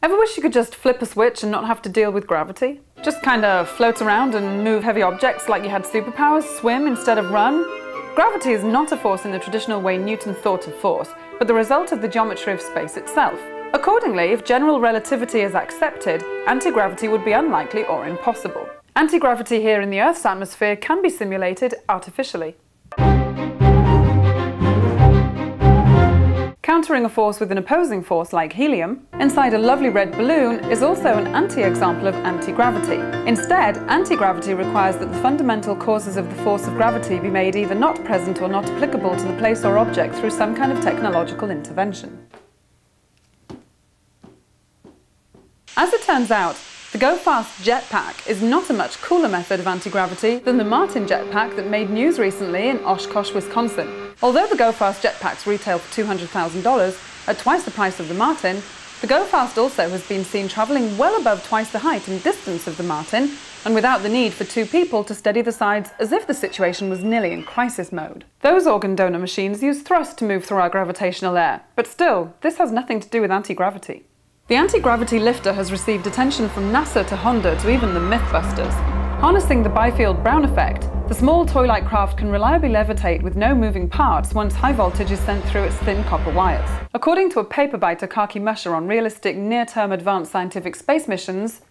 Ever wish you could just flip a switch and not have to deal with gravity? Just kind of float around and move heavy objects like you had superpowers, swim instead of run? Gravity is not a force in the traditional way Newton thought of force, but the result of the geometry of space itself. Accordingly, if general relativity is accepted, anti-gravity would be unlikely or impossible. Anti-gravity here in the Earth's atmosphere can be simulated artificially. Countering a force with an opposing force like helium, inside a lovely red balloon, is also an anti-example of anti-gravity. Instead, anti-gravity requires that the fundamental causes of the force of gravity be made either not present or not applicable to the place or object through some kind of technological intervention. As it turns out, the go-fast jetpack is not a much cooler method of anti-gravity than the Martin jetpack that made news recently in Oshkosh, Wisconsin. Although the go-fast jetpacks retail for $200,000, at twice the price of the Martin, the go-fast also has been seen travelling well above twice the height and distance of the Martin, and without the need for two people to steady the sides as if the situation was nearly in crisis mode. Those organ donor machines use thrust to move through our gravitational air, but still, this has nothing to do with anti-gravity. The anti-gravity lifter has received attention from NASA to Honda to even the Mythbusters. Harnessing the Byfield-Brown effect, the small toy-like craft can reliably levitate with no moving parts once high voltage is sent through its thin copper wires. According to a paper by Takaaki Musher on realistic near-term advanced scientific space missions,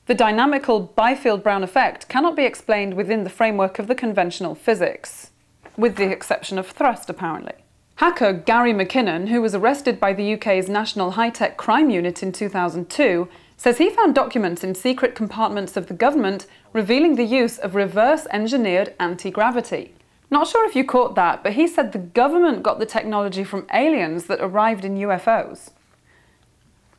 the dynamical Byfield-Brown effect cannot be explained within the framework of the conventional physics, with the exception of thrust, apparently. Hacker Gary McKinnon, who was arrested by the UK's National High-Tech Crime Unit in 2002, says he found documents in secret compartments of the government revealing the use of reverse-engineered anti-gravity. Not sure if you caught that, but he said the government got the technology from aliens that arrived in UFOs.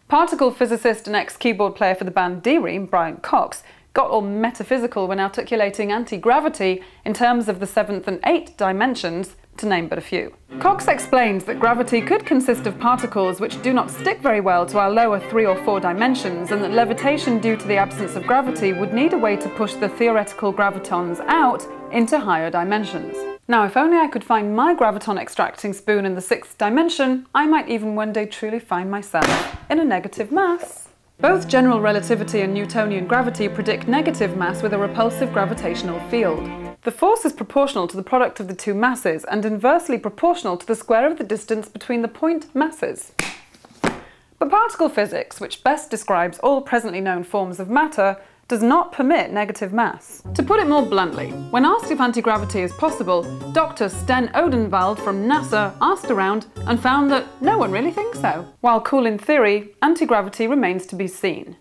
Particle physicist and ex-keyboard player for the band D-Ream, Brian Cox, got all metaphysical when articulating anti-gravity in terms of the 7th and 8th dimensions, to name but a few. Cox explains that gravity could consist of particles which do not stick very well to our lower 3 or 4 dimensions, and that levitation due to the absence of gravity would need a way to push the theoretical gravitons out into higher dimensions. Now, if only I could find my graviton extracting spoon in the 6th dimension, I might even one day truly find myself in a negative mass. Both general relativity and Newtonian gravity predict negative mass with a repulsive gravitational field. The force is proportional to the product of the two masses and inversely proportional to the square of the distance between the point masses. But particle physics, which best describes all presently known forms of matter, does not permit negative mass. To put it more bluntly, when asked if anti-gravity is possible, Dr. Sten Odenwald from NASA asked around and found that no one really thinks so. While cool in theory, anti-gravity remains to be seen.